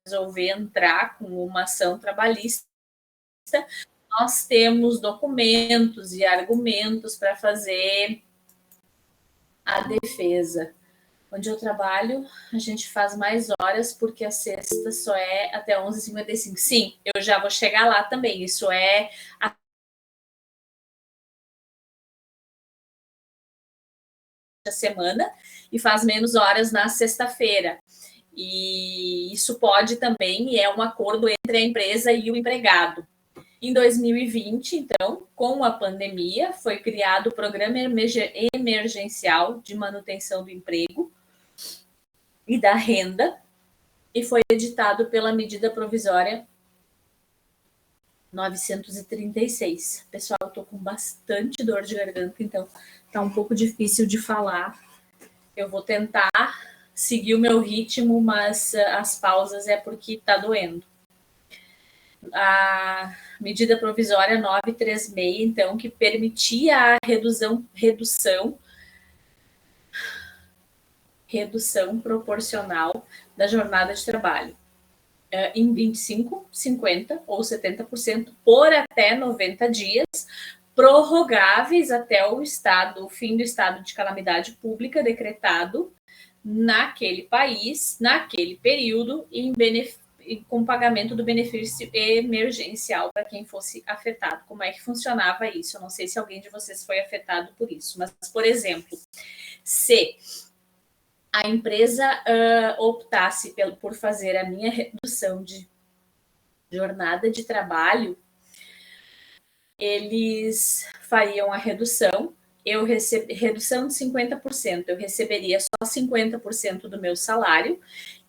resolver entrar com uma ação trabalhista, nós temos documentos e argumentos para fazer a defesa. Onde eu trabalho, a gente faz mais horas, porque a sexta só é até 11h55. Sim, eu já vou chegar lá também. Isso é a semana e faz menos horas na sexta-feira. E isso pode também, e é um acordo entre a empresa e o empregado. Em 2020, então, com a pandemia, foi criado o Programa Emergencial de Manutenção do Emprego e da Renda, e foi editado pela medida provisória 936. Pessoal, eu tô com bastante dor de garganta, então tá um pouco difícil de falar. Eu vou tentar seguir o meu ritmo, mas as pausas é porque tá doendo. A medida provisória 936, então, que permitia a redução proporcional da jornada de trabalho em 25%, 50% ou 70% por até 90 dias, prorrogáveis até o fim do estado de calamidade pública decretado naquele país, naquele período, com pagamento do benefício emergencial para quem fosse afetado. Como é que funcionava isso? Eu não sei se alguém de vocês foi afetado por isso, mas, por exemplo, se a empresa optasse por fazer a minha redução de jornada de trabalho, eles fariam a redução, redução de 50%, eu receberia só 50% do meu salário,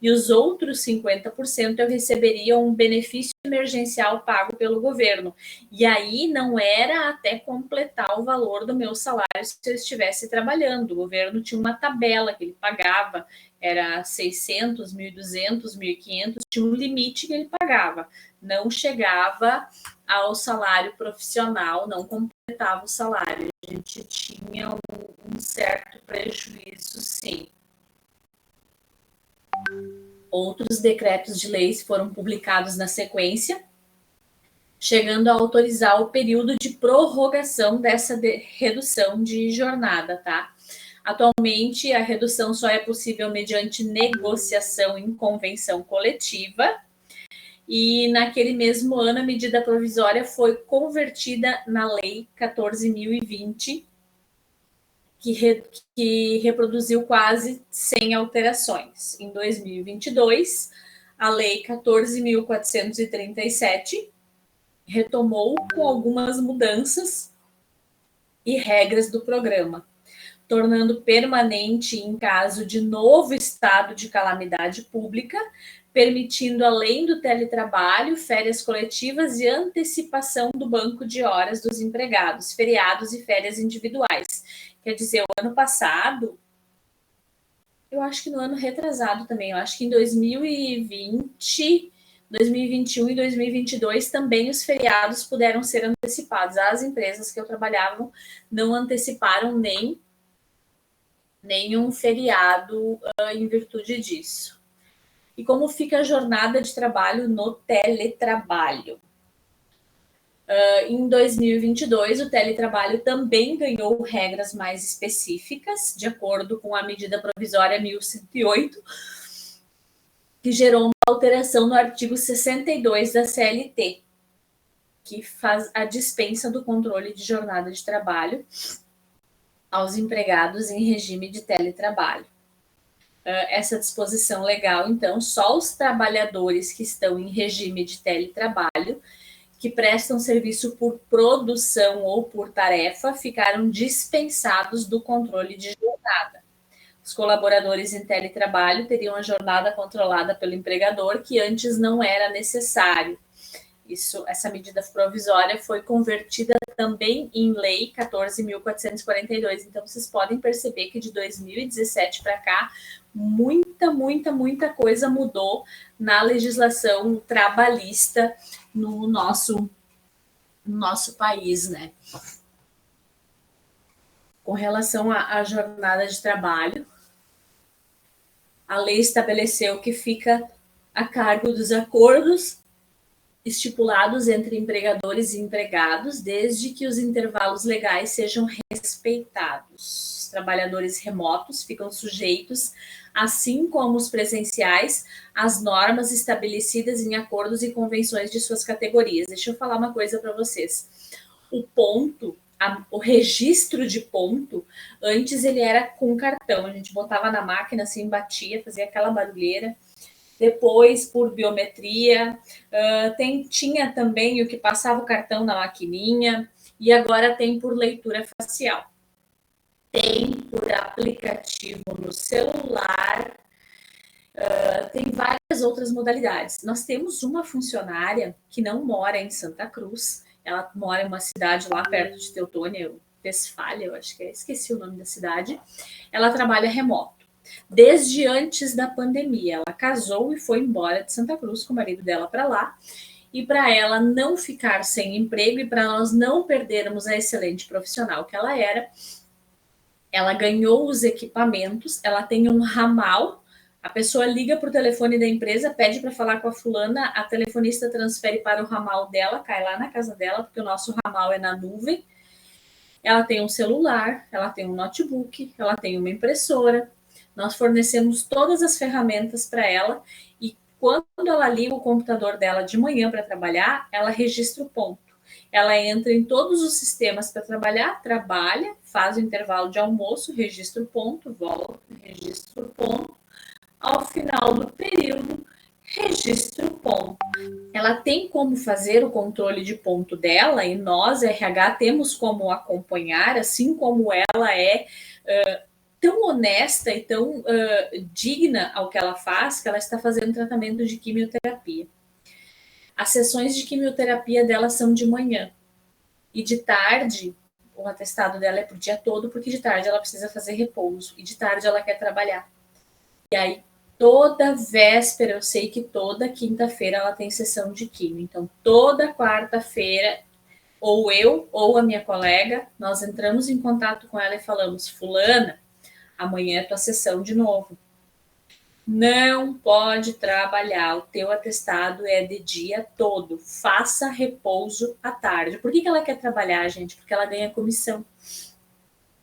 e os outros 50% eu receberia um benefício emergencial pago pelo governo. E aí não era até completar o valor do meu salário se eu estivesse trabalhando. O governo tinha uma tabela que ele pagava, era 600, 1.200, 1.500, tinha um limite que ele pagava. Não chegava ao salário profissional, não completava o salário. A gente tinha um certo prejuízo, sim. Outros decretos de leis foram publicados na sequência, chegando a autorizar o período de prorrogação dessa redução de jornada, tá? Atualmente, a redução só é possível mediante negociação em convenção coletiva, e naquele mesmo ano a medida provisória foi convertida na Lei 14.020, que reproduziu quase 100 alterações. Em 2022, a Lei 14.437 retomou com algumas mudanças e regras do programa, tornando permanente em caso de novo estado de calamidade pública, permitindo, além do teletrabalho, férias coletivas e antecipação do banco de horas dos empregados, feriados e férias individuais. Quer dizer, o ano passado, eu acho que no ano retrasado também, eu acho que em 2020, 2021 e 2022 também os feriados puderam ser antecipados. As empresas que eu trabalhava não anteciparam nenhum feriado em virtude disso. E como fica a jornada de trabalho no teletrabalho? Em 2022, o teletrabalho também ganhou regras mais específicas, de acordo com a medida provisória 1108, que gerou uma alteração no artigo 62 da CLT, que faz a dispensa do controle de jornada de trabalho aos empregados em regime de teletrabalho. Essa disposição legal, então, só os trabalhadores que estão em regime de teletrabalho, que prestam serviço por produção ou por tarefa, ficaram dispensados do controle de jornada. Os colaboradores em teletrabalho teriam a jornada controlada pelo empregador, que antes não era necessário. Essa medida provisória foi convertida também em Lei 14.442. Então, vocês podem perceber que de 2017 para cá, muita coisa mudou na legislação trabalhista no nosso país, né? Com relação à jornada de trabalho, a lei estabeleceu que fica a cargo dos acordos estipulados entre empregadores e empregados, desde que os intervalos legais sejam respeitados. Os trabalhadores remotos ficam sujeitos, assim como os presenciais, às normas estabelecidas em acordos e convenções de suas categorias. Deixa eu falar uma coisa para vocês. O ponto, o registro de ponto, antes ele era com cartão. A gente botava na máquina, assim, batia, fazia aquela barulheira. Depois, por biometria, tinha também o que passava o cartão na maquininha, e agora tem por leitura facial. Tem por aplicativo no celular, tem várias outras modalidades. Nós temos uma funcionária que não mora em Santa Cruz, ela mora em uma cidade lá perto de Teutônia, Westfália, eu acho que é, esqueci o nome da cidade. Ela trabalha remoto. Desde antes da pandemia, ela casou e foi embora de Santa Cruz com o marido dela para lá. E para ela não ficar sem emprego e para nós não perdermos a excelente profissional que ela era, ela ganhou os equipamentos, ela tem um ramal, a pessoa liga para o telefone da empresa, pede para falar com a fulana, a telefonista transfere para o ramal dela, cai lá na casa dela, porque o nosso ramal é na nuvem. Ela tem um celular, ela tem um notebook, ela tem uma impressora. Nós fornecemos todas as ferramentas para ela e quando ela liga o computador dela de manhã para trabalhar, ela registra o ponto. Ela entra em todos os sistemas para trabalhar, trabalha, faz o intervalo de almoço, registra o ponto, volta, registra o ponto. Ao final do período, registra o ponto. Ela tem como fazer o controle de ponto dela e nós, RH, temos como acompanhar, assim como ela é tão honesta e tão digna ao que ela faz, que ela está fazendo tratamento de quimioterapia. As sessões de quimioterapia dela são de manhã. E de tarde, o atestado dela é pro dia todo, porque de tarde ela precisa fazer repouso. E de tarde ela quer trabalhar. E aí, toda véspera, eu sei que toda quinta-feira ela tem sessão de quimio. Então, toda quarta-feira, ou eu ou a minha colega, nós entramos em contato com ela e falamos, fulana, amanhã é tua sessão de novo. Não pode trabalhar, o teu atestado é de dia todo, faça repouso à tarde. Por que ela quer trabalhar, gente? Porque ela ganha comissão.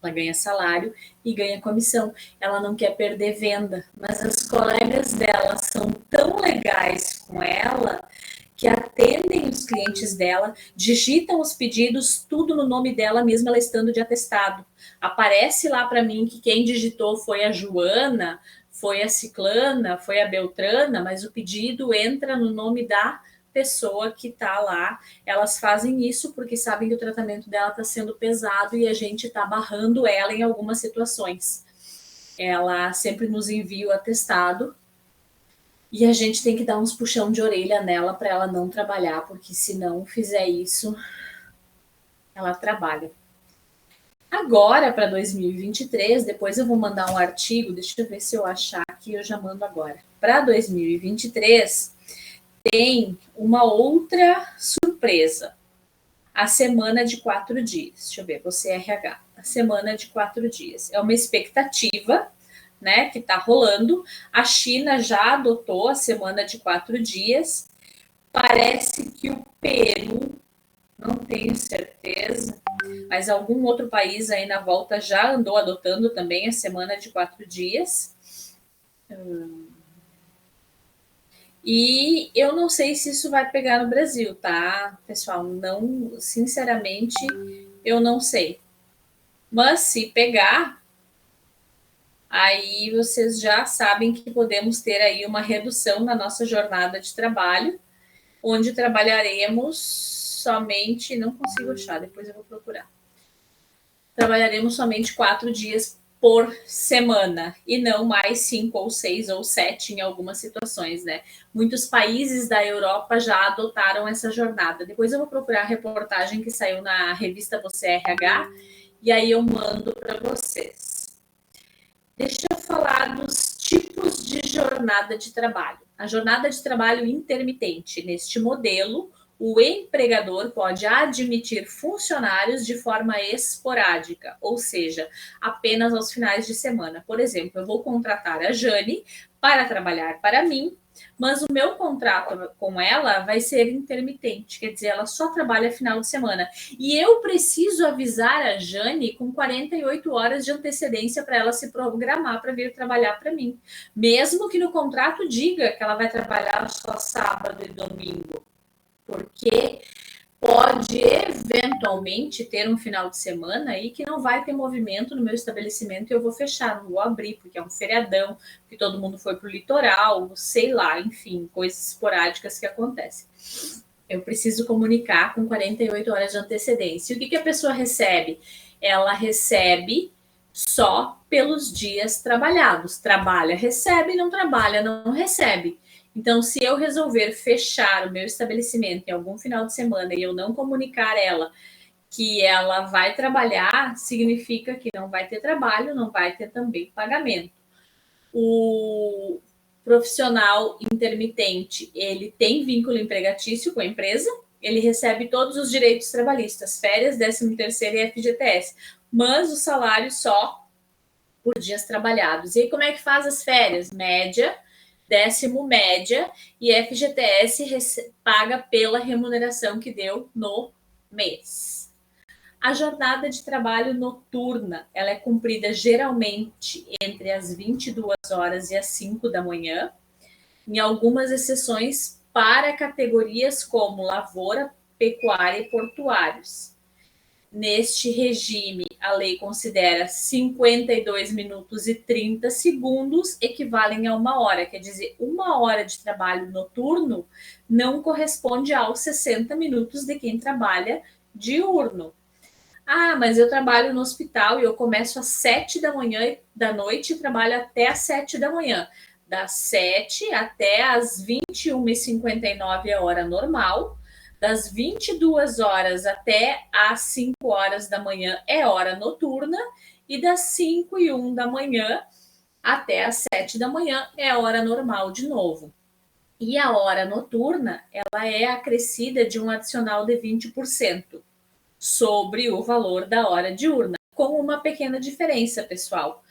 Ela ganha salário e ganha comissão. Ela não quer perder venda, mas as colegas dela são tão legais com ela que atendem os clientes dela, digitam os pedidos, tudo no nome dela, mesmo ela estando de atestado. Aparece lá para mim que quem digitou foi a Joana, foi a Ciclana, foi a Beltrana, mas o pedido entra no nome da pessoa que está lá. Elas fazem isso porque sabem que o tratamento dela está sendo pesado e a gente está barrando ela em algumas situações. Ela sempre nos envia o atestado e a gente tem que dar uns puxão de orelha nela para ela não trabalhar, porque se não fizer isso, ela trabalha. Agora, para 2023, depois eu vou mandar um artigo, deixa eu ver se eu achar aqui, eu já mando agora. Para 2023, tem uma outra surpresa. A semana de 4 dias. Deixa eu ver, você é RH. A semana de 4 dias. É uma expectativa, né, que está rolando. A China já adotou a semana de 4 dias. Parece que o Peru, não tenho certeza, mas algum outro país aí na volta já andou adotando também a semana de 4 dias. E eu não sei se isso vai pegar no Brasil, tá, pessoal? Não, sinceramente, eu não sei. Mas se pegar, aí vocês já sabem que podemos ter aí uma redução na nossa jornada de trabalho, onde trabalharemos somente, não consigo achar, depois eu vou procurar. Trabalharemos somente 4 dias por semana e não mais 5 ou 6 ou 7 em algumas situações, né? Muitos países da Europa já adotaram essa jornada. Depois eu vou procurar a reportagem que saiu na revista Você RH e aí eu mando para vocês. Deixa eu falar dos tipos de jornada de trabalho. A jornada de trabalho intermitente, neste modelo, o empregador pode admitir funcionários de forma esporádica, ou seja, apenas aos finais de semana. Por exemplo, eu vou contratar a Jane para trabalhar para mim Mas o meu contrato com ela vai ser intermitente, quer dizer, ela só trabalha final de semana. E eu preciso avisar a Jane com 48 horas de antecedência para ela se programar para vir trabalhar para mim. Mesmo que no contrato diga que ela vai trabalhar só sábado e domingo. Porque pode eventualmente ter um final de semana aí que não vai ter movimento no meu estabelecimento e eu vou fechar, não vou abrir, porque é um feriadão, que todo mundo foi para o litoral, sei lá, enfim, coisas esporádicas que acontecem. Eu preciso comunicar com 48 horas de antecedência. E o que a pessoa recebe? Ela recebe só pelos dias trabalhados. Trabalha, recebe, não trabalha, não recebe. Então, se eu resolver fechar o meu estabelecimento em algum final de semana e eu não comunicar ela que ela vai trabalhar, significa que não vai ter trabalho, não vai ter também pagamento. O profissional intermitente, ele tem vínculo empregatício com a empresa, ele recebe todos os direitos trabalhistas, férias, 13º e FGTS, mas o salário só por dias trabalhados. E aí, como é que faz as férias? Média, 10º média, e FGTS paga pela remuneração que deu no mês. A jornada de trabalho noturna, ela é cumprida geralmente entre as 22 horas e as 5 da manhã, em algumas exceções para categorias como lavoura, pecuária e portuários. Neste regime, a lei considera 52 minutos e 30 segundos equivalem a 1 hora, quer dizer, 1 hora de trabalho noturno não corresponde aos 60 minutos de quem trabalha diurno. Ah, mas eu trabalho no hospital e eu começo às 7 da noite e trabalho até às 7 da manhã. Das 7 até às 21h59 é hora normal. Das 22 horas até às 5 horas da manhã é hora noturna. E das 5h01 da manhã até às 7 da manhã é hora normal de novo. E a hora noturna, ela é acrescida de um adicional de 20%. Sobre o valor da hora diurna, com uma pequena diferença, pessoal.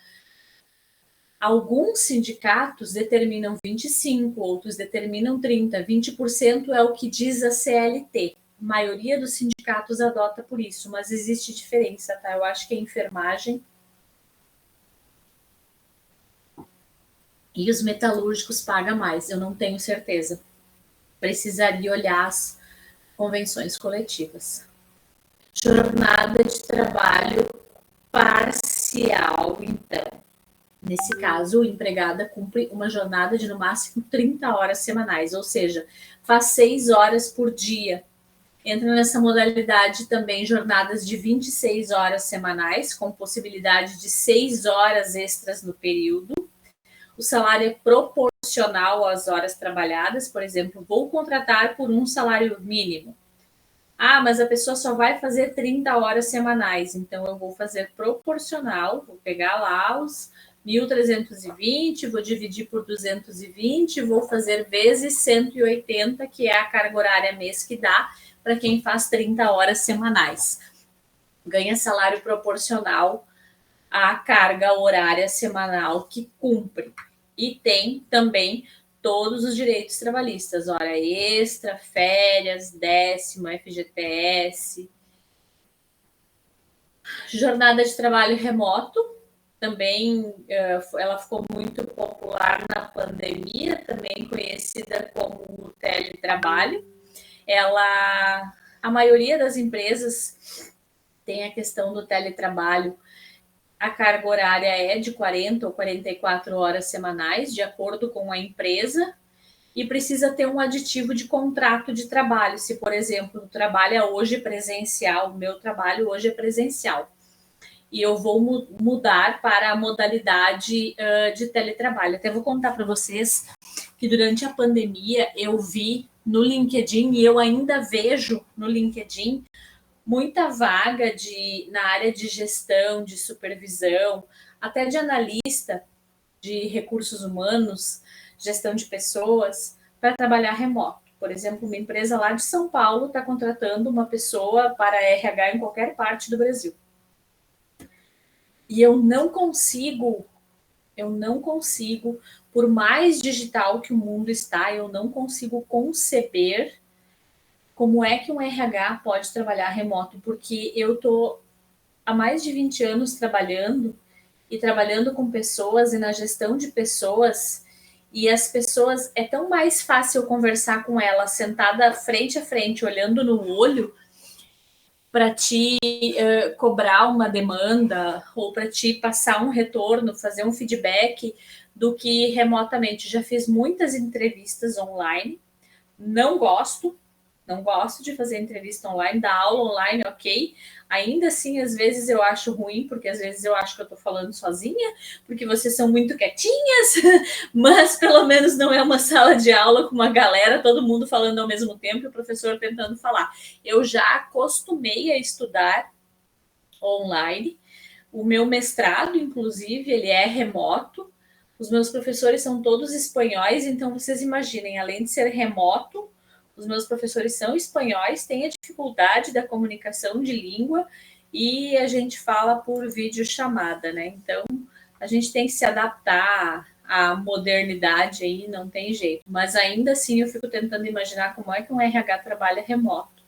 Alguns sindicatos determinam 25%, outros determinam 30%, 20% é o que diz a CLT. A maioria dos sindicatos adota por isso, mas existe diferença, tá? Eu acho que a enfermagem e os metalúrgicos pagam mais, eu não tenho certeza. Precisaria olhar as convenções coletivas. Jornada de trabalho parcial, então. Nesse caso, o empregado cumpre uma jornada de no máximo 30 horas semanais, ou seja, faz 6 horas por dia. Entra nessa modalidade também jornadas de 26 horas semanais, com possibilidade de 6 horas extras no período. O salário é proporcional às horas trabalhadas, por exemplo, vou contratar por um salário mínimo. Ah, mas a pessoa só vai fazer 30 horas semanais, então eu vou fazer proporcional, vou pegar lá os 1.320, vou dividir por 220, vou fazer vezes 180, que é a carga horária mês que dá para quem faz 30 horas semanais. Ganha salário proporcional à carga horária semanal que cumpre. E tem também todos os direitos trabalhistas, hora extra, férias, 10º, FGTS. Jornada de trabalho remoto, também ela ficou muito popular na pandemia, também conhecida como teletrabalho. A maioria das empresas tem a questão do teletrabalho. A carga horária é de 40 ou 44 horas semanais, de acordo com a empresa, e precisa ter um aditivo de contrato de trabalho. Se, por exemplo, trabalha hoje presencial, o meu trabalho hoje é presencial, e eu vou mudar para a modalidade de teletrabalho. Até vou contar para vocês que durante a pandemia eu vi no LinkedIn, e eu ainda vejo no LinkedIn, muita vaga na área de gestão, de supervisão, até de analista de recursos humanos, gestão de pessoas, para trabalhar remoto. Por exemplo, uma empresa lá de São Paulo está contratando uma pessoa para RH em qualquer parte do Brasil. E eu não consigo Eu não consigo, por mais digital que o mundo está, eu não consigo conceber como é que um RH pode trabalhar remoto, porque eu estou há mais de 20 anos trabalhando e trabalhando com pessoas e na gestão de pessoas, e as pessoas é tão mais fácil conversar com elas sentada frente a frente, olhando no olho, para te cobrar uma demanda ou para te passar um retorno, fazer um feedback, do que remotamente. Já fiz muitas entrevistas online, não gosto, não gosto de fazer entrevista online, dar aula online, ok. Ainda assim, às vezes eu acho ruim, porque às vezes eu acho que eu estou falando sozinha, porque vocês são muito quietinhas, mas pelo menos não é uma sala de aula com uma galera, todo mundo falando ao mesmo tempo e o professor tentando falar. Eu já acostumei a estudar online. O meu mestrado, inclusive, ele é remoto. Os meus professores são todos espanhóis, então vocês imaginem, além de ser remoto, os meus professores são espanhóis, têm a dificuldade da comunicação de língua e a gente fala por videochamada, né? Então, a gente tem que se adaptar à modernidade aí, não tem jeito. Mas ainda assim, eu fico tentando imaginar como é que um RH trabalha remoto.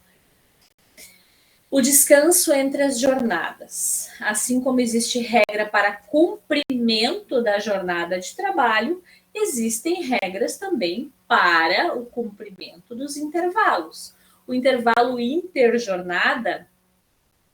O descanso entre as jornadas. Assim como existe regra para cumprimento da jornada de trabalho, existem regras também para o cumprimento dos intervalos. O intervalo interjornada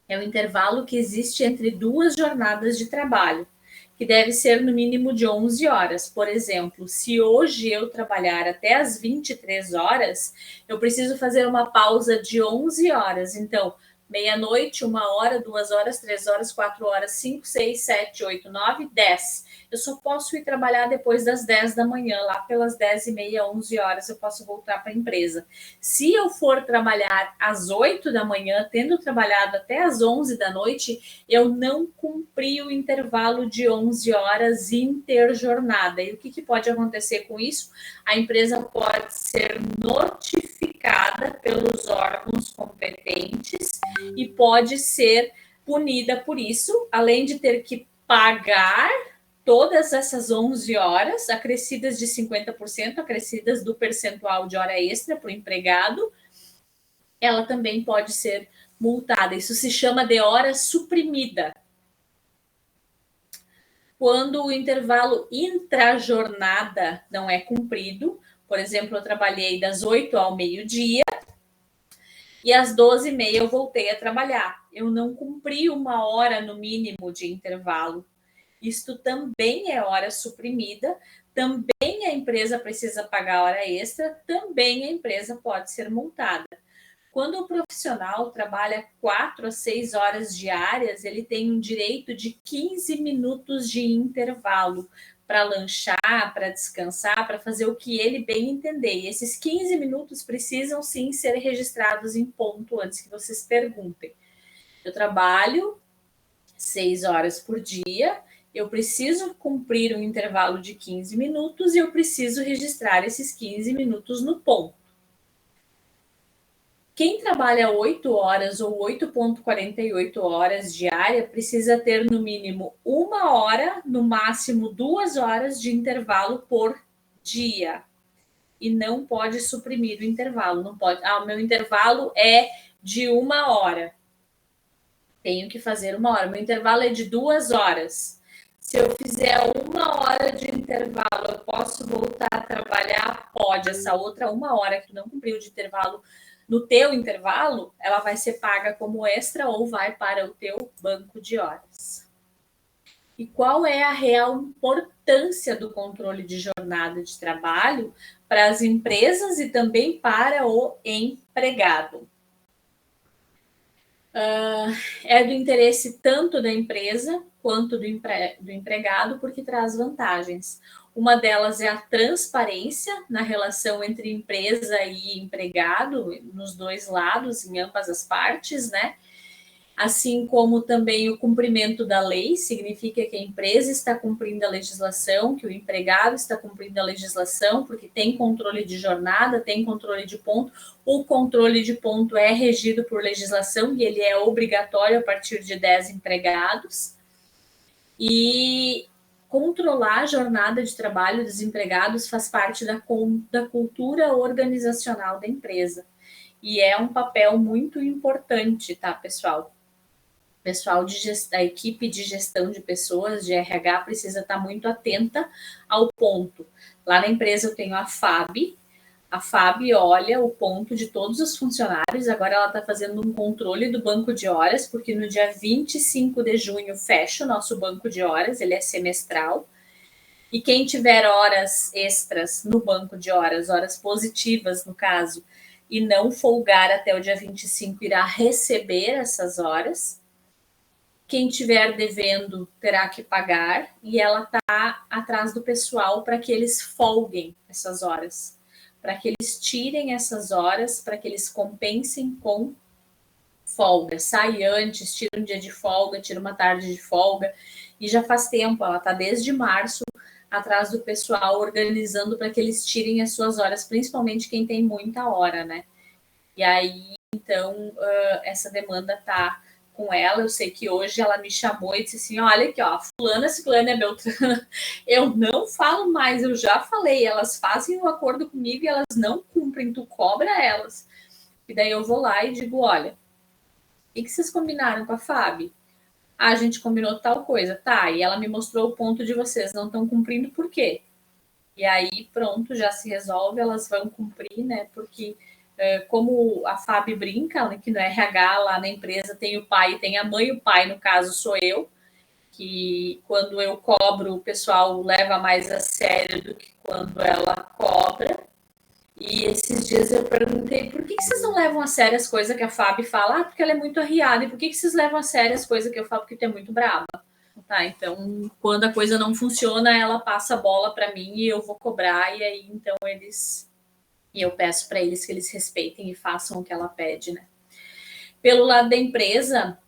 é o intervalo que existe entre duas jornadas de trabalho, que deve ser no mínimo de 11 horas. Por exemplo, se hoje eu trabalhar até as 23 horas, eu preciso fazer uma pausa de 11 horas. Então, meia-noite, 1 hora, 2 horas, 3 horas, 4 horas, 5, 6, 7, 8, 9, 10. Eu só posso ir trabalhar depois das 10 da manhã, lá pelas 10h30, 11 horas, eu posso voltar para a empresa. Se eu for trabalhar às 8 da manhã, tendo trabalhado até às 11 da noite, eu não cumpri o intervalo de 11 horas interjornada. E o que pode acontecer com isso? A empresa pode ser notificada pelos órgãos competentes e pode ser punida por isso, além de ter que pagar todas essas 11 horas, acrescidas de 50%, acrescidas do percentual de hora extra para o empregado, ela também pode ser multada. Isso se chama de hora suprimida. Quando o intervalo intrajornada não é cumprido, por exemplo, eu trabalhei das 8 ao meio-dia, e às 12h30 eu voltei a trabalhar. Eu não cumpri 1 hora no mínimo de intervalo. Isto também é hora suprimida, também a empresa precisa pagar hora extra, também a empresa pode ser multada. Quando o profissional trabalha 4 a 6 horas diárias, ele tem um direito de 15 minutos de intervalo para lanchar, para descansar, para fazer o que ele bem entender. E esses 15 minutos precisam sim ser registrados em ponto antes que vocês perguntem. Eu trabalho 6 horas por dia, eu preciso cumprir um intervalo de 15 minutos e eu preciso registrar esses 15 minutos no ponto. Quem trabalha 8 horas ou 8,48 horas diária precisa ter no mínimo 1 hora, no máximo 2 horas de intervalo por dia. E não pode suprimir o intervalo. Não pode. O meu intervalo é de 1 hora. Tenho que fazer 1 hora. Meu intervalo é de 2 horas. Se eu fizer 1 hora de intervalo, eu posso voltar a trabalhar? Pode. Essa outra 1 hora que não cumpriu de intervalo no teu intervalo, ela vai ser paga como extra ou vai para o teu banco de horas. E qual é a real importância do controle de jornada de trabalho para as empresas e também para o empregado? É do interesse tanto da empresa quanto do empregado, porque traz vantagens. Uma delas é a transparência na relação entre empresa e empregado, nos dois lados, em ambas as partes, né? Assim como também o cumprimento da lei, significa que a empresa está cumprindo a legislação, que o empregado está cumprindo a legislação, porque tem controle de jornada, tem controle de ponto. O controle de ponto é regido por legislação e ele é obrigatório a partir de 10 empregados. E controlar a jornada de trabalho dos empregados faz parte da cultura organizacional da empresa. E é um papel muito importante, tá, pessoal? Pessoal a equipe de gestão de pessoas, de RH, precisa estar muito atenta ao ponto. Lá na empresa eu tenho a FAB olha o ponto de todos os funcionários, agora ela está fazendo um controle do banco de horas, porque no dia 25 de junho fecha o nosso banco de horas, ele é semestral, e quem tiver horas extras no banco de horas, horas positivas no caso, e não folgar até o dia 25, irá receber essas horas. Quem tiver devendo terá que pagar, e ela está atrás do pessoal para que eles folguem essas horas, para que eles tirem essas horas, para que eles compensem com folga. Sai antes, tira um dia de folga, tira uma tarde de folga, e já faz tempo, ela está desde março atrás do pessoal, organizando para que eles tirem as suas horas, principalmente quem tem muita hora, né? E aí, então, essa demanda está com ela. Eu sei que hoje ela me chamou e disse assim: olha aqui, ó, fulana, ciclana é Beltrana, eu não falo mais, eu já falei, elas fazem um acordo comigo e elas não cumprem, tu cobra elas. E daí eu vou lá e digo: olha, o que vocês combinaram com a Fábio? Ah, a gente combinou tal coisa, tá? E ela me mostrou o ponto de vocês não estão cumprindo, por quê? E aí, pronto, já se resolve, elas vão cumprir, né? Porque como a Fábio brinca, né, que no RH lá na empresa tem o pai e tem a mãe, o pai, no caso, sou eu, que quando eu cobro, o pessoal leva mais a sério do que quando ela cobra. E esses dias eu perguntei, por que vocês não levam a sério as coisas que a Fábio fala? Ah, porque ela é muito arriada. E por que vocês levam a sério as coisas que eu falo? Porque tu é muito brava. Tá, então, quando a coisa não funciona, ela passa a bola para mim e eu vou cobrar. E aí, então, eu peço para eles que eles respeitem e façam o que ela pede, né? Pelo lado da empresa,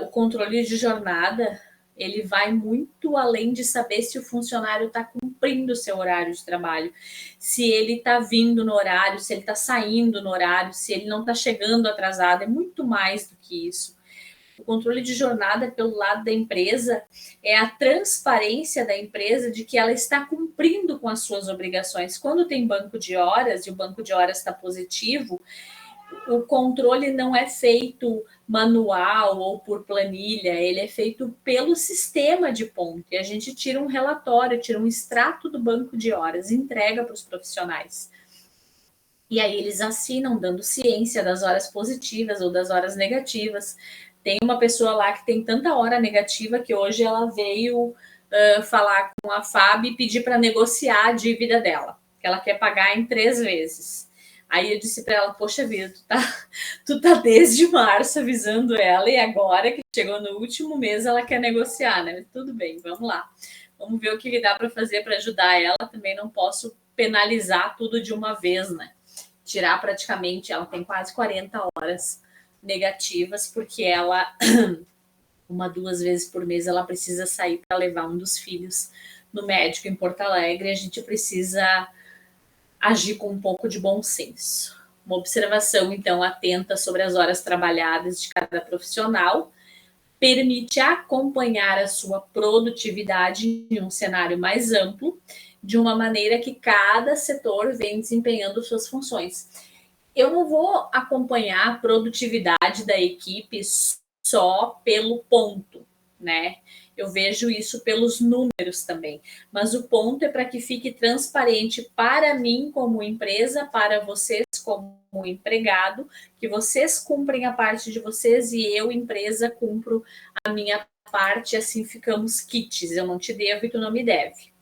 o controle de jornada, ele vai muito além de saber se o funcionário está cumprindo o seu horário de trabalho, se ele está vindo no horário, se ele está saindo no horário, se ele não está chegando atrasado, é muito mais do que isso. O controle de jornada pelo lado da empresa é a transparência da empresa de que ela está cumprindo com as suas obrigações. Quando tem banco de horas e o banco de horas está positivo, o controle não é feito manual ou por planilha, ele é feito pelo sistema de ponto. E a gente tira um relatório, tira um extrato do banco de horas, entrega para os profissionais. E aí eles assinam dando ciência das horas positivas ou das horas negativas. Tem uma pessoa lá que tem tanta hora negativa que hoje ela veio falar com a Fábio e pedir para negociar a dívida dela, que ela quer pagar em 3 vezes. Aí eu disse para ela: poxa vida, tu tá desde março avisando ela, e agora que chegou no último mês ela quer negociar, né? Tudo bem, vamos lá. Vamos ver o que dá para fazer para ajudar ela. Também não posso penalizar tudo de uma vez, né? Tirar praticamente, ela tem quase 40 horas negativas, porque ela, 2 vezes por mês, ela precisa sair para levar um dos filhos no médico em Porto Alegre. A gente precisa agir com um pouco de bom senso. Uma observação, então, atenta sobre as horas trabalhadas de cada profissional permite acompanhar a sua produtividade em um cenário mais amplo, de uma maneira que cada setor vem desempenhando suas funções. Eu não vou acompanhar a produtividade da equipe só pelo ponto, né? Eu vejo isso pelos números também. Mas o ponto é para que fique transparente para mim como empresa, para vocês como empregado, que vocês cumprem a parte de vocês e eu, empresa, cumpro a minha parte, assim ficamos quites. Eu não te devo e tu não me deve.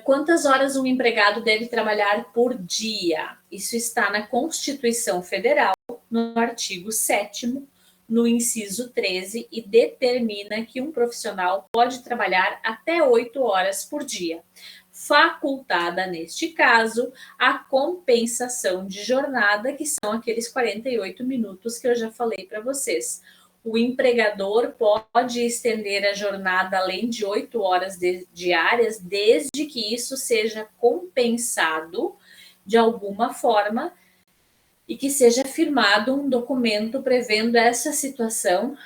Quantas horas um empregado deve trabalhar por dia? Isso está na Constituição Federal, no artigo 7º, no inciso 13, e determina que um profissional pode trabalhar até 8 horas por dia, facultada, neste caso, a compensação de jornada, que são aqueles 48 minutos que eu já falei para vocês. O empregador pode estender a jornada além de 8 horas diárias, desde que isso seja compensado de alguma forma e que seja firmado um documento prevendo essa situação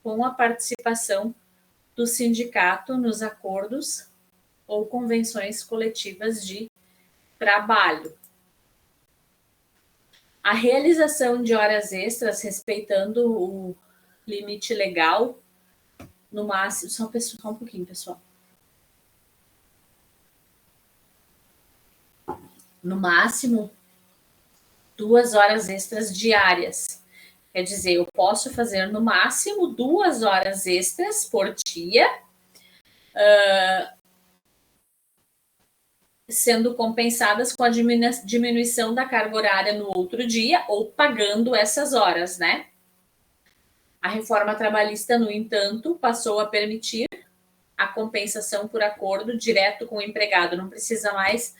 com a participação do sindicato nos acordos ou convenções coletivas de trabalho. A realização de horas extras, respeitando o limite legal, no máximo... Só um pouquinho, pessoal. No máximo, 2 horas extras diárias. Quer dizer, eu posso fazer no máximo 2 horas extras por dia, sendo compensadas com a diminuição da carga horária no outro dia ou pagando essas horas, né? A reforma trabalhista, no entanto, passou a permitir a compensação por acordo direto com o empregado. Não precisa mais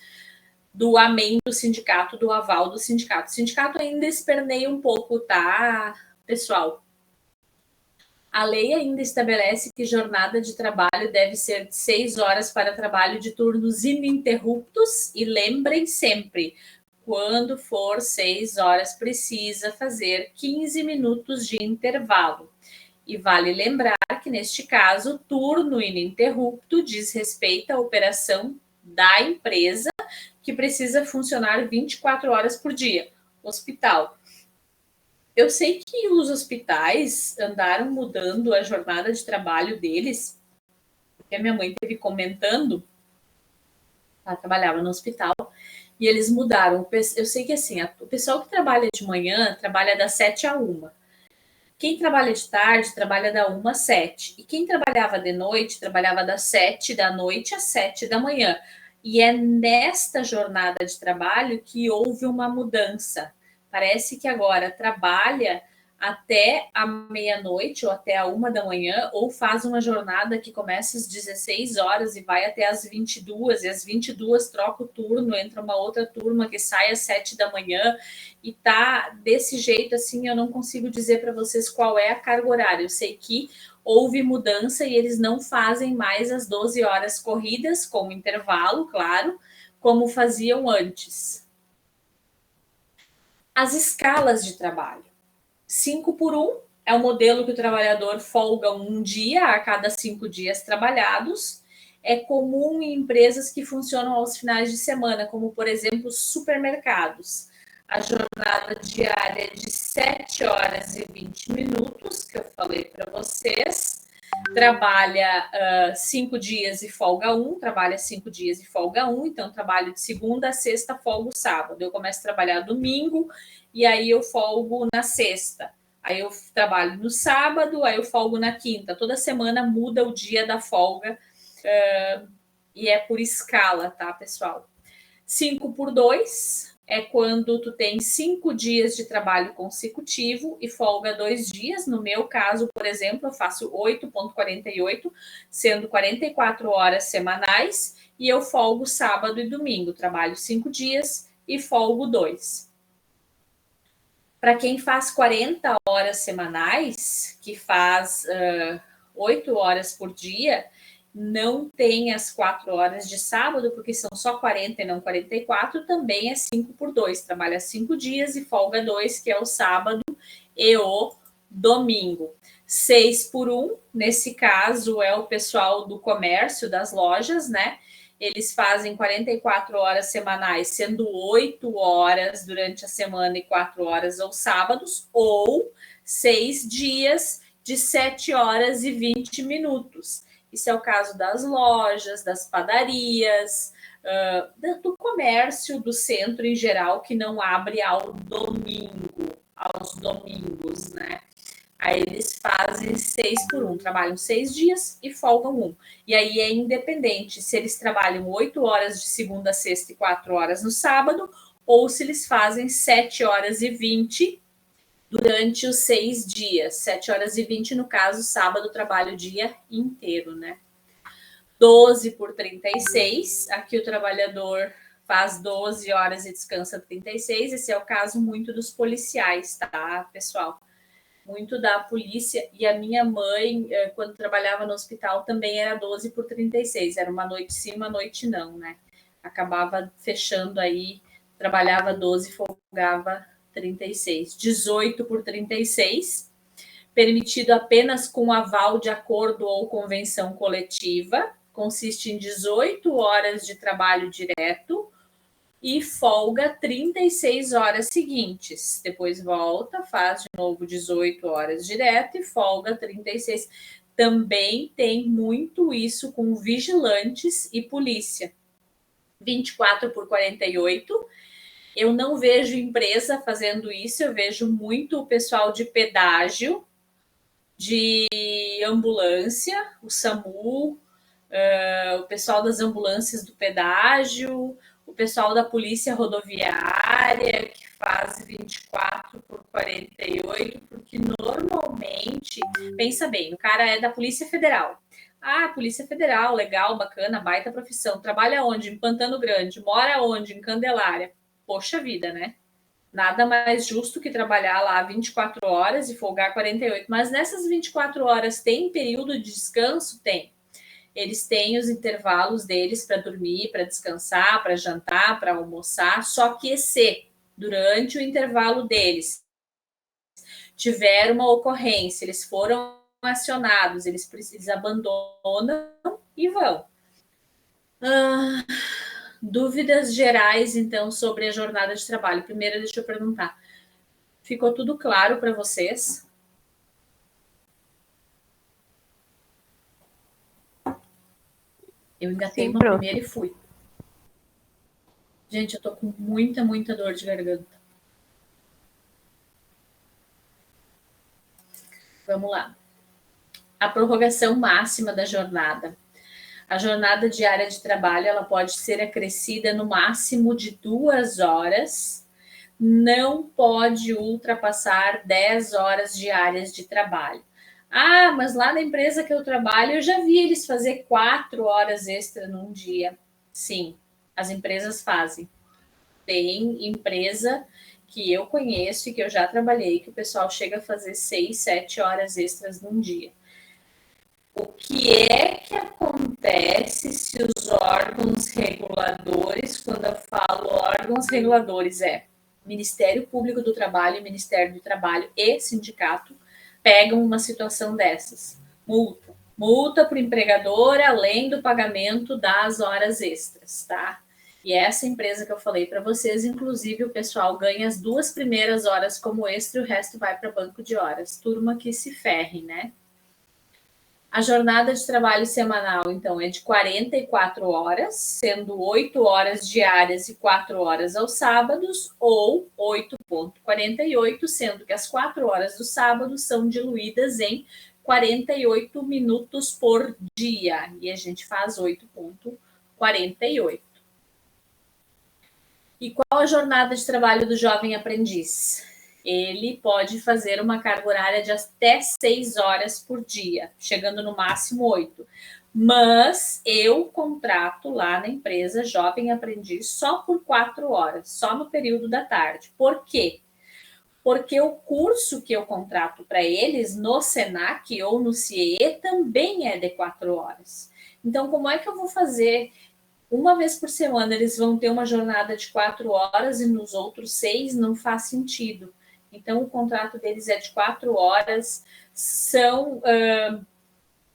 do amém do sindicato, do aval do sindicato. O sindicato ainda esperneia um pouco, tá, pessoal? A lei ainda estabelece que jornada de trabalho deve ser de 6 horas para trabalho de turnos ininterruptos e lembrem sempre, quando for 6 horas, precisa fazer 15 minutos de intervalo. E vale lembrar que, neste caso, turno ininterrupto diz respeito à operação da empresa que precisa funcionar 24 horas por dia. Hospital. Eu sei que os hospitais andaram mudando a jornada de trabalho deles, porque a minha mãe esteve comentando, ela trabalhava no hospital, e eles mudaram. Eu sei que assim, o pessoal que trabalha de manhã trabalha das 7 a 1. Quem trabalha de tarde trabalha da 1 às 7. E quem trabalhava de noite trabalhava das 7 da noite às 7 da manhã. E é nesta jornada de trabalho que houve uma mudança. Parece que agora trabalha até a meia-noite ou até a 1 da manhã, ou faz uma jornada que começa às 16 horas e vai até às 22, e às 22 troca o turno, entra uma outra turma que sai às 7 da manhã, e tá desse jeito assim. Eu não consigo dizer para vocês qual é a carga horária. Eu sei que houve mudança e eles não fazem mais as 12 horas corridas, com intervalo, claro, como faziam antes. As escalas de trabalho. 5 por 1 é o modelo que o trabalhador folga um dia a cada 5 dias trabalhados. É comum em empresas que funcionam aos finais de semana, como, por exemplo, supermercados. A jornada diária é de 7 horas e 20 minutos, que eu falei para vocês. Trabalha 5 dias e folga 1, trabalha 5 dias e folga 1, então trabalho de segunda a sexta, folgo sábado. Eu começo a trabalhar domingo e aí eu folgo na sexta. Aí eu trabalho no sábado, aí eu folgo na quinta. Toda semana muda o dia da folga e é por escala, tá, pessoal? 5 por 2 é quando tu tem 5 dias de trabalho consecutivo e folga 2 dias. No meu caso, por exemplo, eu faço 8,48, sendo 44 horas semanais, e eu folgo sábado e domingo. Trabalho 5 dias e folgo 2. Para quem faz 40 horas semanais, que faz 8 horas por dia, não tem as 4 horas de sábado, porque são só 40 e não 44, também é 5 por 2. Trabalha 5 dias e folga 2, que é o sábado e o domingo. 6 por 1, nesse caso, é o pessoal do comércio, das lojas, né? Eles fazem 44 horas semanais, sendo 8 horas durante a semana e 4 horas aos sábados, ou 6 dias de 7 horas e 20 minutos. Isso é o caso das lojas, das padarias, do comércio, do centro em geral, que não abre aos domingos, né? Aí eles fazem 6 por 1, trabalham 6 dias e folgam 1. E aí é independente se eles trabalham 8 horas de segunda a sexta e 4 horas no sábado, ou se eles fazem 7 horas e 20 durante os 6 dias. 7 horas e 20, no caso, sábado, trabalho o dia inteiro, né? 12 por 36, aqui o trabalhador faz 12 horas e descansa 36. Esse é o caso muito dos policiais, tá, pessoal? Muito da polícia. E a minha mãe, quando trabalhava no hospital, também era 12 por 36. Era uma noite sim, uma noite não, né? Acabava fechando aí, trabalhava 12, folgava 36. 18 por 36, permitido apenas com aval de acordo ou convenção coletiva, consiste em 18 horas de trabalho direto e folga 36 horas seguintes. Depois volta, faz de novo 18 horas direto e folga 36. Também tem muito isso com vigilantes e polícia. 24 por 48. Eu não vejo empresa fazendo isso, eu vejo muito o pessoal de pedágio, de ambulância, o SAMU, o pessoal das ambulâncias do pedágio, o pessoal da polícia rodoviária, que faz 24 por 48, porque normalmente, pensa bem, o cara é da Polícia Federal. Ah, Polícia Federal, legal, bacana, baita profissão. Trabalha onde? Em Pantano Grande. Mora onde? Em Candelária. Poxa vida, né? Nada mais justo que trabalhar lá 24 horas e folgar 48. Mas nessas 24 horas tem período de descanso? Tem. Eles têm os intervalos deles para dormir, para descansar, para jantar, para almoçar. Só que se durante o intervalo deles tiver uma ocorrência, eles foram acionados, eles abandonam e vão. Dúvidas gerais, então, sobre a jornada de trabalho. Primeiro, deixa eu perguntar. Ficou tudo claro para vocês? Eu engatei uma primeira e fui. Gente, eu tô com muita dor de garganta. Vamos lá. A prorrogação máxima da jornada. A jornada diária de trabalho ela pode ser acrescida no máximo de 2 horas, não pode ultrapassar 10 horas diárias de trabalho. Ah, mas lá na empresa que eu trabalho, eu já vi eles fazer 4 horas extra num dia. Sim, as empresas fazem. Tem empresa que eu conheço e que eu já trabalhei, que o pessoal chega a fazer 6, 7 horas extras num dia. O que é que acontece se os órgãos reguladores, quando eu falo órgãos reguladores, é Ministério Público do Trabalho, Ministério do Trabalho e sindicato, pegam uma situação dessas? Multa. Multa para o empregador, além do pagamento das horas extras, tá? E essa empresa que eu falei para vocês, inclusive, o pessoal ganha as 2 primeiras horas como extra e o resto vai para banco de horas. Turma que se ferre, né? A jornada de trabalho semanal, então, é de 44 horas, sendo 8 horas diárias e 4 horas aos sábados, ou 8,48, sendo que as 4 horas do sábado são diluídas em 48 minutos por dia, e a gente faz 8,48. E qual a jornada de trabalho do jovem aprendiz? Ele pode fazer uma carga horária de até 6 horas por dia, chegando no máximo 8. Mas eu contrato lá na empresa jovem aprendiz só por 4 horas, só no período da tarde. Por quê? Porque o curso que eu contrato para eles no SENAC ou no CIE também é de 4 horas. Então, como é que eu vou fazer? Uma vez por semana eles vão ter uma jornada de 4 horas e nos outros 6 não faz sentido. Então, o contrato deles é de 4 horas, são,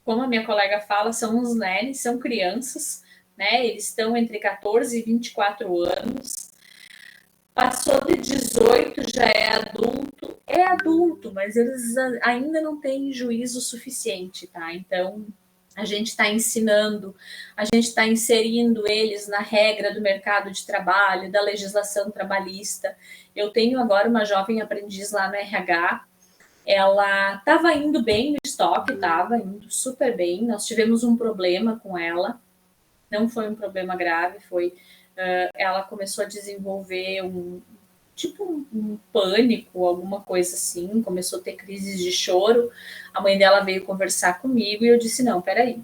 como a minha colega fala, são uns nenes, são crianças, né? Eles estão entre 14 e 24 anos. Passou de 18, já é adulto, mas eles ainda não têm juízo suficiente, tá? Então, a gente está ensinando, a gente está inserindo eles na regra do mercado de trabalho, da legislação trabalhista. Eu tenho agora uma jovem aprendiz lá no RH, ela estava indo bem no estoque, estava indo super bem. Nós tivemos um problema com ela, não foi um problema grave, foi ela começou a desenvolver um pânico, alguma coisa assim, começou a ter crises de choro. A mãe dela veio conversar comigo e eu disse: não, peraí,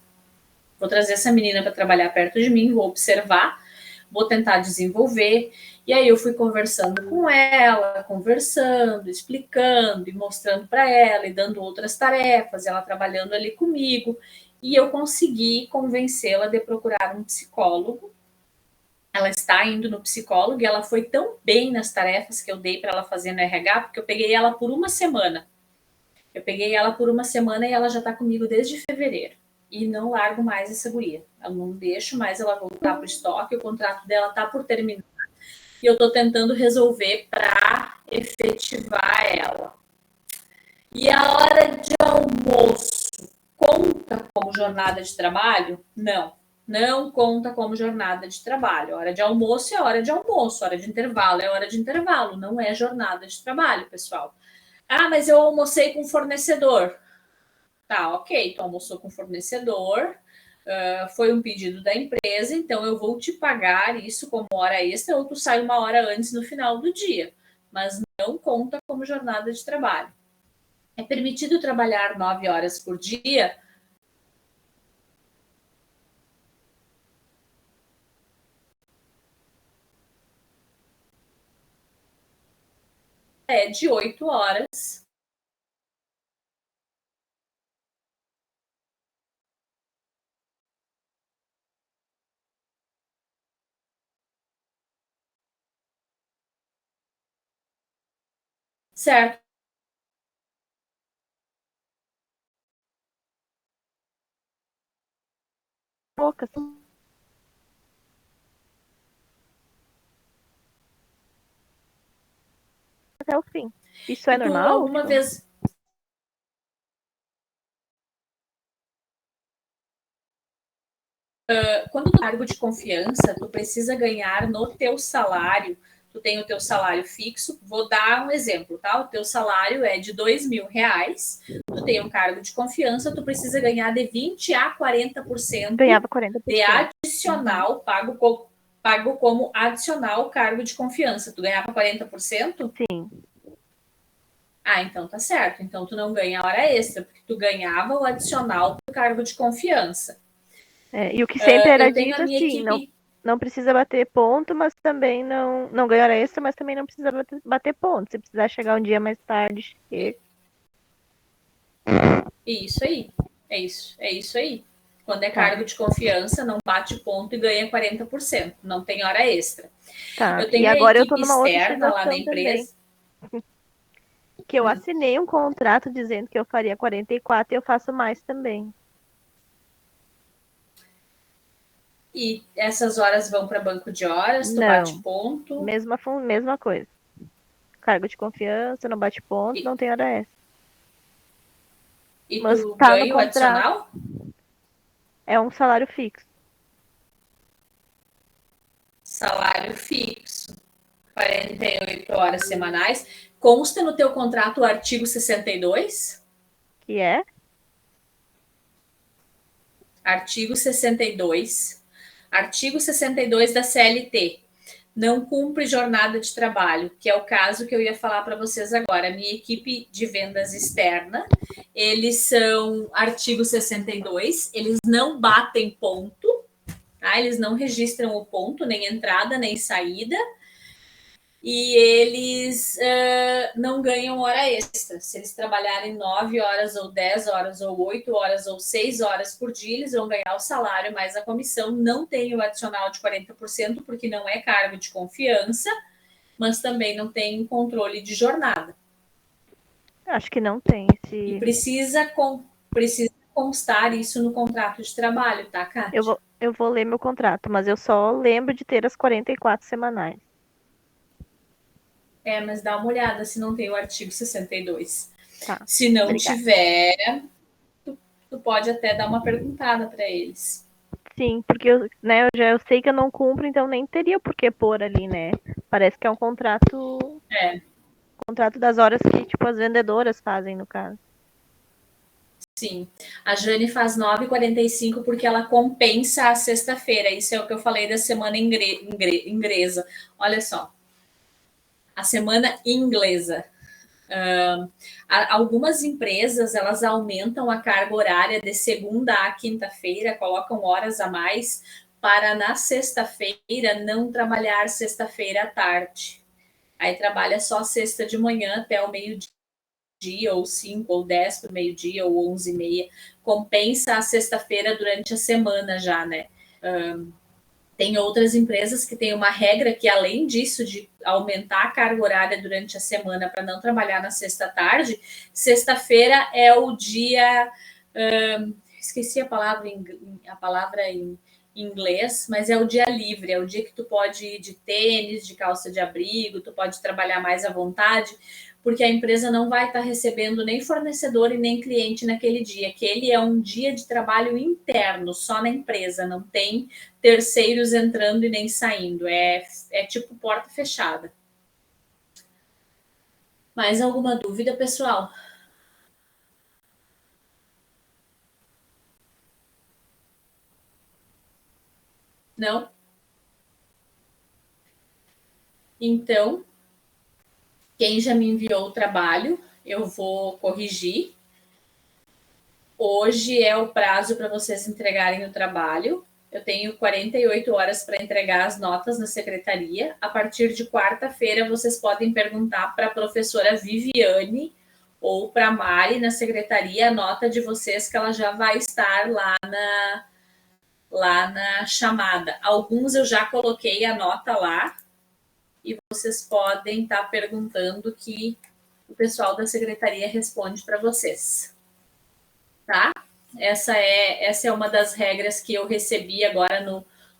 vou trazer essa menina para trabalhar perto de mim, vou observar, vou tentar desenvolver. E aí eu fui conversando com ela, conversando, explicando e mostrando para ela e dando outras tarefas, ela trabalhando ali comigo. E eu consegui convencê-la de procurar um psicólogo. Ela está indo no psicólogo e ela foi tão bem nas tarefas que eu dei para ela fazer no RH, porque eu peguei ela por uma semana. Eu peguei ela por uma semana e ela já tá comigo desde fevereiro. E não largo mais essa guria. Eu não deixo mais ela voltar pro estoque, o contrato dela tá por terminar. E eu tô tentando resolver para efetivar ela. E a hora de almoço conta como jornada de trabalho? Não. Não conta como jornada de trabalho. Hora de almoço é hora de almoço, hora de intervalo é hora de intervalo, não é jornada de trabalho, pessoal. Ah, mas eu almocei com fornecedor. Tá, ok, tu almoçou com fornecedor, foi um pedido da empresa, então eu vou te pagar isso como hora extra ou tu sai uma hora antes no final do dia, mas não conta como jornada de trabalho. É permitido trabalhar 9 horas por dia? É de 8 horas. Certo. Poucas. Até o fim. Isso é E tu normal? alguma Tipo, vez. Quando tu cargo de confiança, tu precisa ganhar no teu salário. Tu tem o teu salário fixo. Vou dar um exemplo, tá? O teu salário é de R$ 2.000. Tu tem um cargo de confiança, tu precisa ganhar de 20 a 40% ganhava 40%. de adicional, pago como adicional cargo de confiança. Tu ganhava 40%? Sim. Ah, então tá certo. Então tu não ganha hora extra, porque tu ganhava o adicional do cargo de confiança. É, e o que sempre era Eu tenho a dito minha assim, não, equipe. não precisa bater ponto, mas também não ganha hora extra, mas também não precisa bater ponto. Se precisar chegar um dia mais tarde, chega. Isso aí. É isso aí. Quando é Tá, cargo de confiança, não bate ponto e ganha 40%. Não tem hora extra. tá. Eu E tenho a agora eu tô equipe numa outra externa lá na situação também, empresa. que eu assinei um contrato dizendo que eu faria 44 e eu faço mais também. E essas horas vão para banco de horas, tu bate Não, ponto. mesma coisa. Cargo de confiança, não bate ponto, E, não tem hora extra. e Mas tu tá no ganha o contrato, adicional? é um salário fixo. Salário fixo. 48 horas semanais. Consta no teu contrato o artigo 62? Que é? Artigo 62. Artigo 62 da CLT. Não cumpre jornada de trabalho, que é o caso que eu ia falar para vocês agora. A minha equipe de vendas externa, eles são artigo 62, eles não batem ponto, tá? Eles não registram o ponto, nem entrada, nem saída, e eles não ganham hora extra. Se eles trabalharem 9 horas, ou 10 horas, ou 8 horas, ou 6 horas por dia, eles vão ganhar o salário mais a comissão. Não tem o adicional de 40%, porque não é cargo de confiança, mas também não tem controle de jornada. Acho que não tem E esse. precisa constar isso no contrato de trabalho, tá, Kátia? Eu vou ler meu contrato, mas eu só lembro de ter as 44 semanais. Mas dá uma olhada se não tem o artigo 62. Tá, Se não obrigada. tiver, tu pode até dar uma perguntada para eles. Sim, porque eu sei que eu não cumpro, então nem teria por que pôr ali, né? Parece que é um É, contrato das horas que, tipo, as vendedoras fazem, no caso. sim. A Jane faz 9h45 porque ela compensa a sexta-feira. Isso é o que eu falei da semana inglesa. Olha só, a semana inglesa. Algumas empresas elas aumentam a carga horária de segunda a quinta-feira, colocam horas a mais para na sexta-feira não trabalhar sexta-feira à tarde. Aí trabalha só sexta de manhã até o meio-dia, ou 5, ou 10 para o meio-dia, ou 11h30. Compensa a sexta-feira durante a semana já, né? Tem outras empresas que têm uma regra que, além disso, de aumentar a carga horária durante a semana para não trabalhar na sexta-tarde, sexta-feira é o dia. Esqueci a palavra em inglês, mas é o dia livre, é o dia que tu pode ir de tênis, de calça de abrigo, tu pode trabalhar mais à vontade, porque a empresa não vai estar recebendo nem fornecedor e nem cliente naquele dia, que ele é um dia de trabalho interno, só na empresa, não tem terceiros entrando e nem saindo, é tipo porta fechada. Mais alguma dúvida, pessoal? Não? Então, quem já me enviou o trabalho, eu vou corrigir. Hoje é o prazo para vocês entregarem o trabalho. Eu tenho 48 horas para entregar as notas na secretaria. A partir de quarta-feira, vocês podem perguntar para a professora Viviane ou para a Mari na secretaria a nota de vocês, que ela já vai estar lá na chamada. Alguns eu já coloquei a nota lá e vocês podem estar perguntando que o pessoal da secretaria responde para vocês. Tá? Essa é uma das regras que eu recebi agora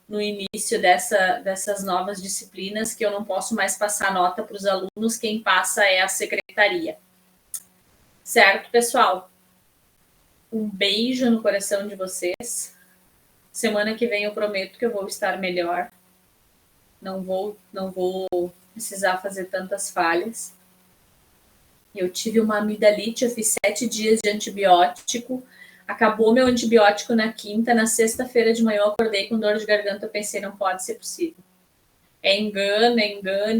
no início dessas novas disciplinas, que eu não posso mais passar nota para os alunos, quem passa é a secretaria. Certo, pessoal? Um beijo no coração de vocês. Semana que vem eu prometo que eu vou estar melhor. Não vou precisar fazer tantas falhas. Eu tive uma amidalite, eu fiz 7 dias de antibiótico. Acabou meu antibiótico na quinta, na sexta-feira de manhã eu acordei com dor de garganta, eu pensei, não pode ser possível. É engano.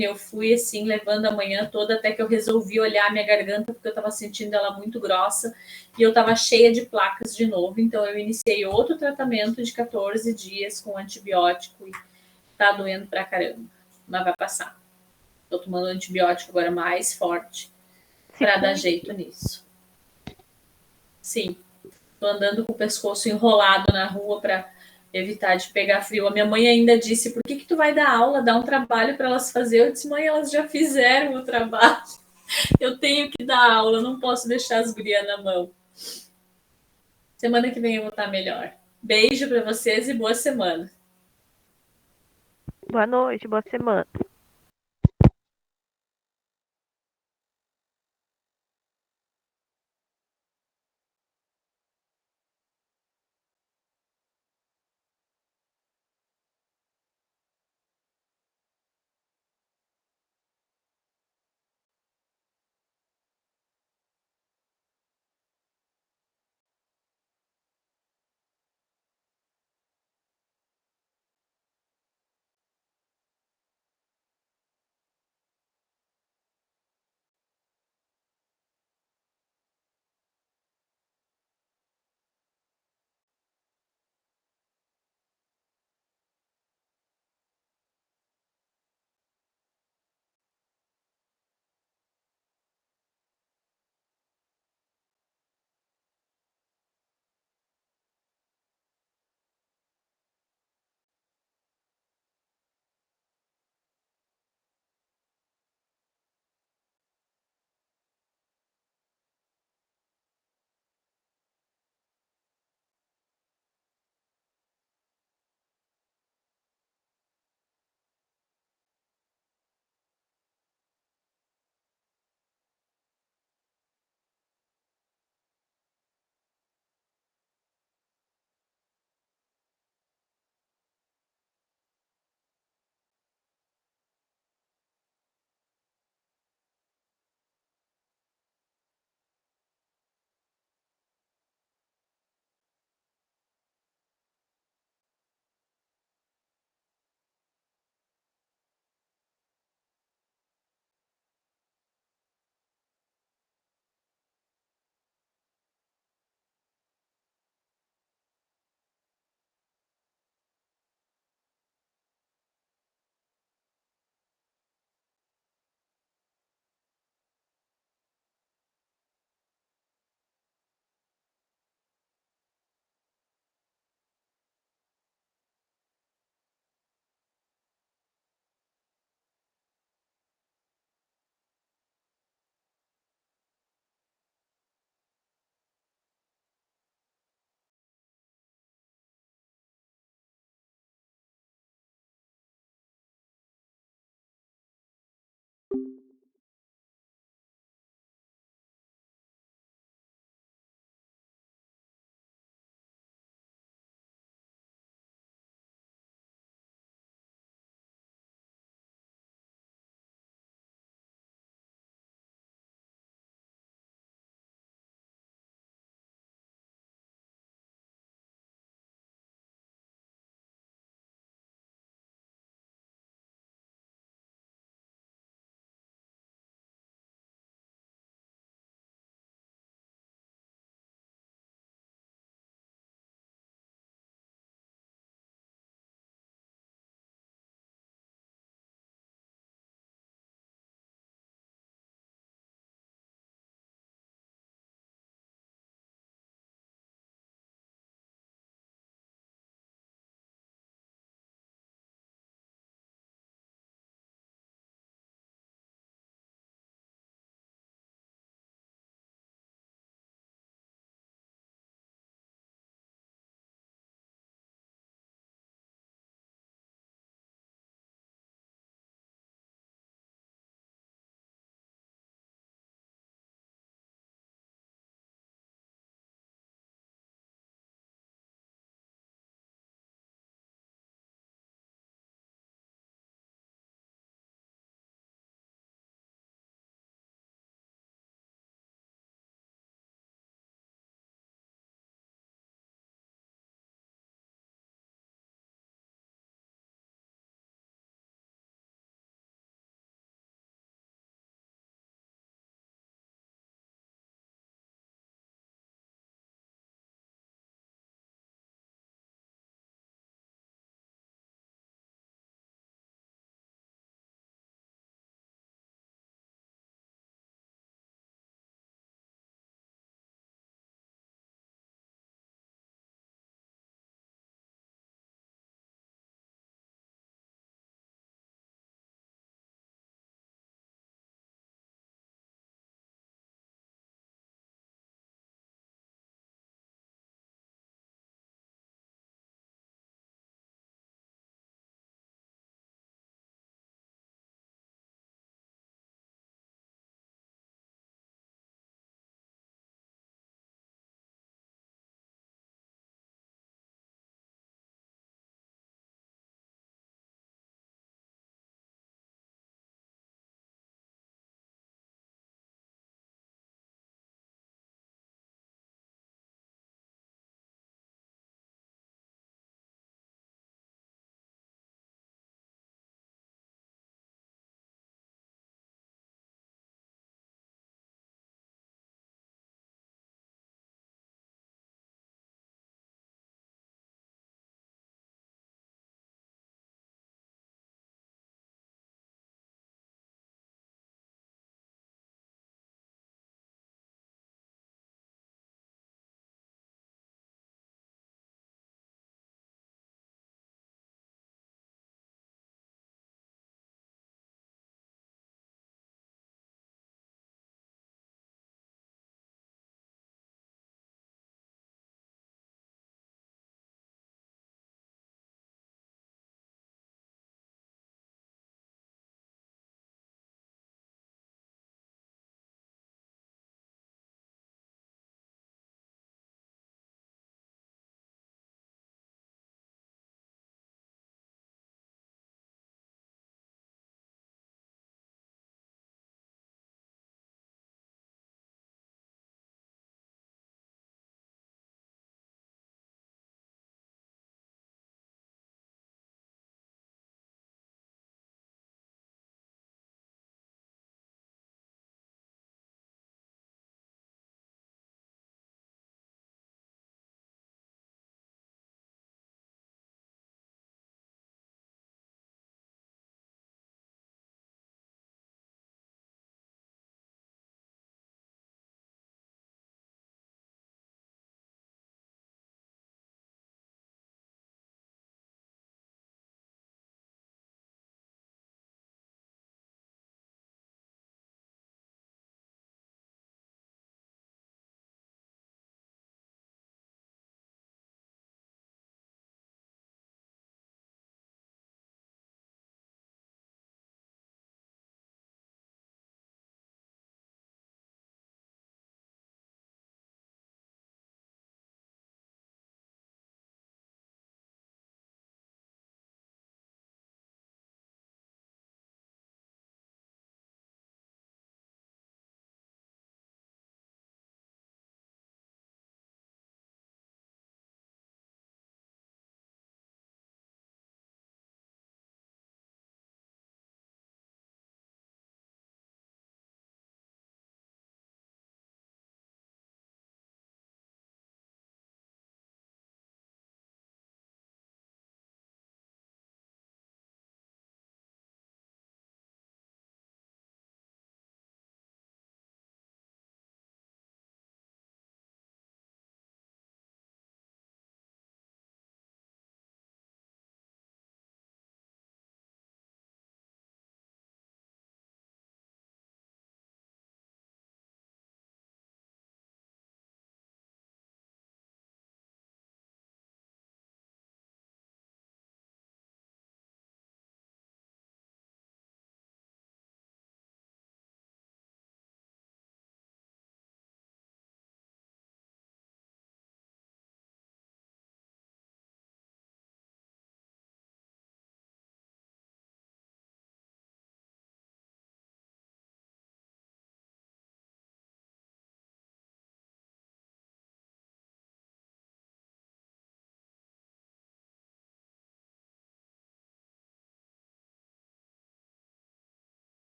Eu fui assim, levando a manhã toda, até que eu resolvi olhar a minha garganta, porque eu estava sentindo ela muito grossa, e eu estava cheia de placas de novo, então eu iniciei outro tratamento de 14 dias com antibiótico, e tá doendo pra caramba, mas vai passar. Tô tomando antibiótico agora mais forte, para dar jeito nisso. Sim. Tô andando com o pescoço enrolado na rua para evitar de pegar frio. A minha mãe ainda disse, por que tu vai dar aula, dar um trabalho para elas fazer? Eu disse, mãe, elas já fizeram o trabalho. Eu tenho que dar aula, não posso deixar as gurias na mão. Semana que vem eu vou estar melhor. Beijo para vocês e boa semana. Boa noite, boa semana.